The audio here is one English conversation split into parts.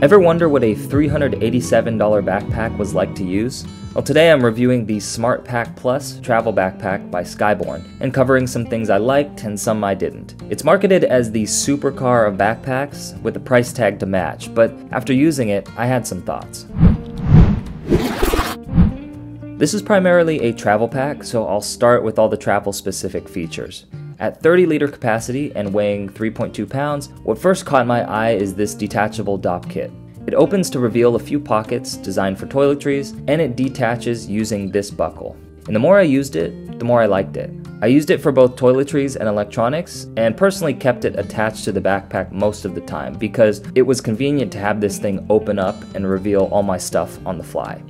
Ever wonder what a $387 backpack was like to use? Well, today I'm reviewing the SmartPack Plus travel backpack by Skyborn and covering some things I liked and some I didn't. It's marketed as the supercar of backpacks with a price tag to match, but after using it, I had some thoughts. This is primarily a travel pack, so I'll start with all the travel-specific features. At 30-liter capacity and weighing 3.2 pounds, what first caught my eye is this detachable DOP kit. It opens to reveal a few pockets designed for toiletries, and it detaches using this buckle. And the more I used it, the more I liked it. I used it for both toiletries and electronics, and personally kept it attached to the backpack most of the time because it was convenient to have this thing open up and reveal all my stuff on the fly.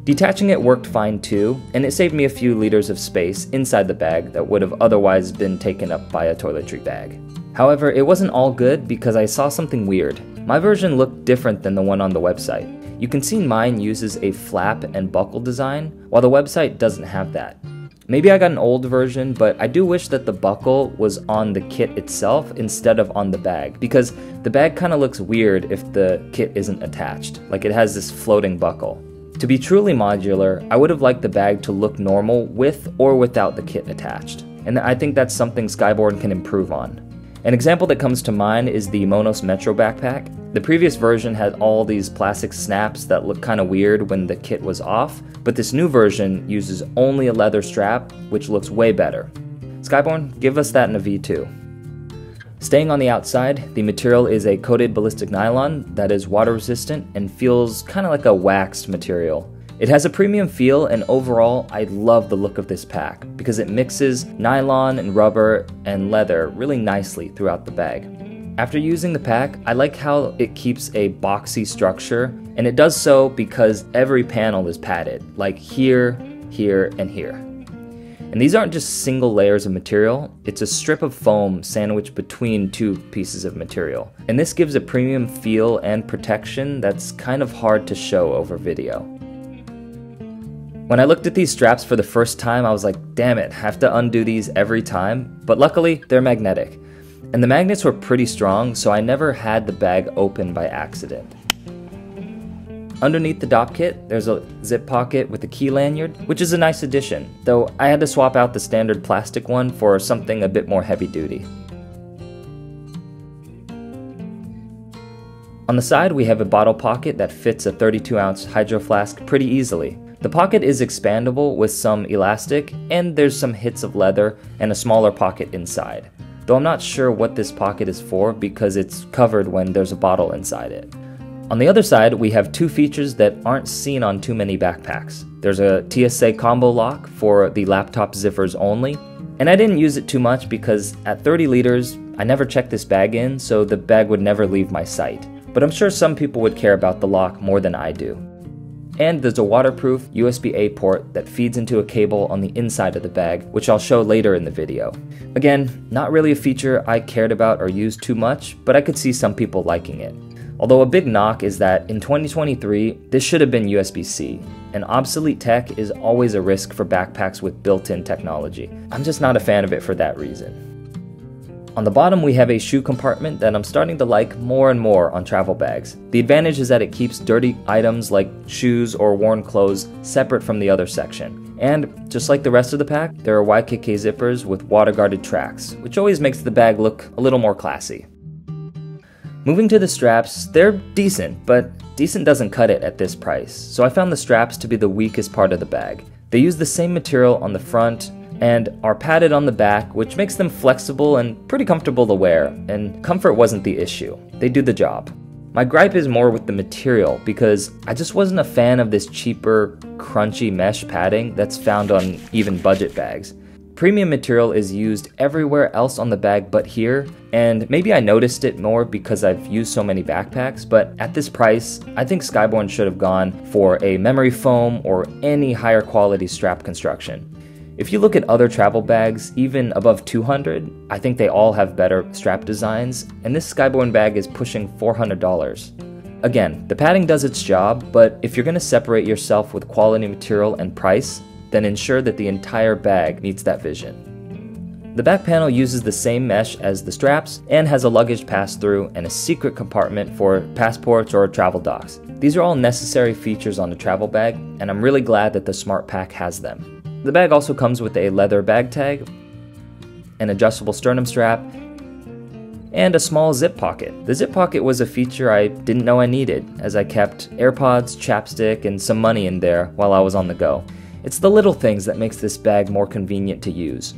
Detaching it worked fine too, and it saved me a few liters of space inside the bag that would have otherwise been taken up by a toiletry bag. However, it wasn't all good because I saw something weird. My version looked different than the one on the website. You can see mine uses a flap and buckle design, while the website doesn't have that. Maybe I got an old version, but I do wish that the buckle was on the kit itself instead of on the bag, because the bag kind of looks weird if the kit isn't attached, like it has this floating buckle. To be truly modular, I would have liked the bag to look normal with or without the kit attached, and I think that's something Skyborn can improve on. An example that comes to mind is the Monos Metro backpack. The previous version had all these plastic snaps that look kind of weird when the kit was off, but this new version uses only a leather strap, which looks way better. Skyborn, give us that in a V2. Staying on the outside, the material is a coated ballistic nylon that is water resistant and feels kind of like a waxed material. It has a premium feel, and overall I love the look of this pack because it mixes nylon and rubber and leather really nicely throughout the bag. After using the pack, I like how it keeps a boxy structure, and it does so because every panel is padded, like here, here, and here. And these aren't just single layers of material, it's a strip of foam sandwiched between two pieces of material. And this gives a premium feel and protection that's kind of hard to show over video. When I looked at these straps for the first time, I was like, damn it, I have to undo these every time, but luckily they're magnetic. And the magnets were pretty strong, so I never had the bag open by accident. Underneath the DOP kit, there's a zip pocket with a key lanyard, which is a nice addition, though I had to swap out the standard plastic one for something a bit more heavy duty. On the side, we have a bottle pocket that fits a 32-ounce hydro flask pretty easily. The pocket is expandable with some elastic, and there's some hits of leather and a smaller pocket inside, though I'm not sure what this pocket is for because it's covered when there's a bottle inside it. On the other side, we have two features that aren't seen on too many backpacks. There's a TSA combo lock for the laptop zippers only, and I didn't use it too much because at 30 liters, I never checked this bag in, so the bag would never leave my sight. But I'm sure some people would care about the lock more than I do. And there's a waterproof USB-A port that feeds into a cable on the inside of the bag, which I'll show later in the video. Again, not really a feature I cared about or used too much, but I could see some people liking it. Although a big knock is that in 2023, this should have been USB-C, and obsolete tech is always a risk for backpacks with built-in technology. I'm just not a fan of it for that reason. On the bottom, we have a shoe compartment that I'm starting to like more and more on travel bags. The advantage is that it keeps dirty items like shoes or worn clothes separate from the other section. And just like the rest of the pack, there are YKK zippers with water-guarded tracks, which always makes the bag look a little more classy. Moving to the straps, they're decent, but decent doesn't cut it at this price, so I found the straps to be the weakest part of the bag. They use the same material on the front and are padded on the back, which makes them flexible and pretty comfortable to wear, and comfort wasn't the issue. They do the job. My gripe is more with the material because I just wasn't a fan of this cheaper, crunchy mesh padding that's found on even budget bags. Premium material is used everywhere else on the bag but here, and maybe I noticed it more because I've used so many backpacks, but at this price, I think Skyborn should have gone for a memory foam or any higher quality strap construction. If you look at other travel bags, even above $200, I think they all have better strap designs, and this Skyborn bag is pushing $400. Again, the padding does its job, but if you're going to separate yourself with quality material and price, then ensure that the entire bag meets that vision. The back panel uses the same mesh as the straps and has a luggage pass-through and a secret compartment for passports or travel docs. These are all necessary features on the travel bag, and I'm really glad that the SmartPack has them. The bag also comes with a leather bag tag, an adjustable sternum strap, and a small zip pocket. The zip pocket was a feature I didn't know I needed, as I kept AirPods, chapstick, and some money in there while I was on the go. It's the little things that makes this bag more convenient to use.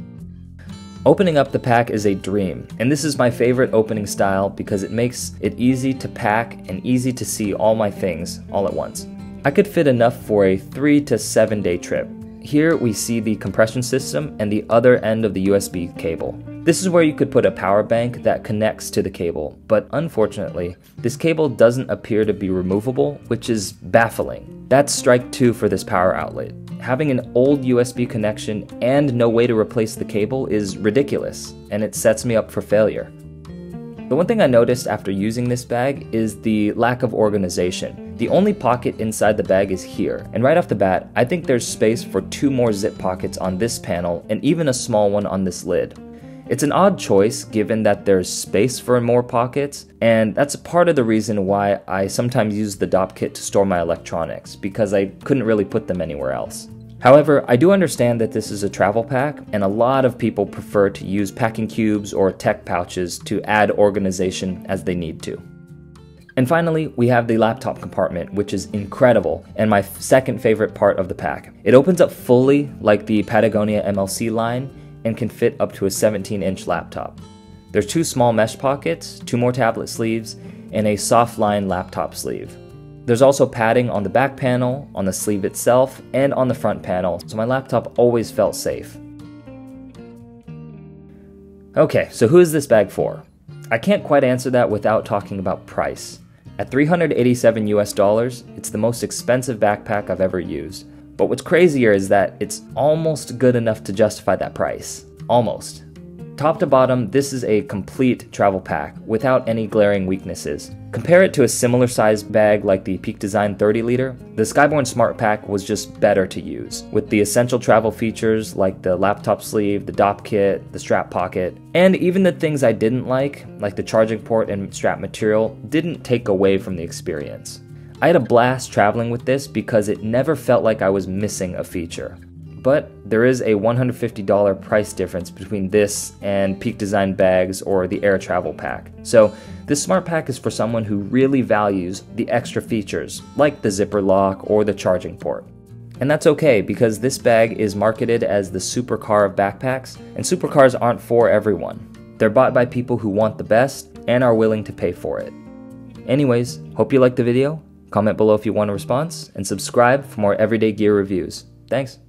Opening up the pack is a dream, and this is my favorite opening style because it makes it easy to pack and easy to see all my things all at once. I could fit enough for a 3 to 7 day trip. Here we see the compression system and the other end of the USB cable. This is where you could put a power bank that connects to the cable, but unfortunately, this cable doesn't appear to be removable, which is baffling. That's strike 2 for this power outlet. Having an old USB connection and no way to replace the cable is ridiculous, and it sets me up for failure. The one thing I noticed after using this bag is the lack of organization. The only pocket inside the bag is here, and right off the bat, I think there's space for 2 more zip pockets on this panel and even a small one on this lid. It's an odd choice given that there's space for more pockets, and that's part of the reason why I sometimes use the DOP kit to store my electronics, because I couldn't really put them anywhere else. However, I do understand that this is a travel pack, and a lot of people prefer to use packing cubes or tech pouches to add organization as they need to. And finally, we have the laptop compartment, which is incredible and my second favorite part of the pack. It opens up fully like the Patagonia MLC line and can fit up to a 17-inch laptop. There's 2 small mesh pockets, 2 more tablet sleeves, and a soft line laptop sleeve. There's also padding on the back panel, on the sleeve itself, and on the front panel, so my laptop always felt safe. Okay, so who is this bag for? I can't quite answer that without talking about price. At $387 US, it's the most expensive backpack I've ever used. But what's crazier is that it's almost good enough to justify that price. Almost. Top to bottom, this is a complete travel pack without any glaring weaknesses. Compare it to a similar sized bag like the Peak Design 30 liter, the Skyborne SmartPack was just better to use, with the essential travel features like the laptop sleeve, the DOP kit, the strap pocket, and even the things I didn't like the charging port and strap material, didn't take away from the experience. I had a blast traveling with this because it never felt like I was missing a feature. But there is a $150 price difference between this and Peak Design bags or the Air Travel Pack. So this smart pack is for someone who really values the extra features like the zipper lock or the charging port. And that's okay because this bag is marketed as the supercar of backpacks, and supercars aren't for everyone. They're bought by people who want the best and are willing to pay for it. Anyways, hope you liked the video. Comment below if you want a response, and subscribe for more everyday gear reviews. Thanks.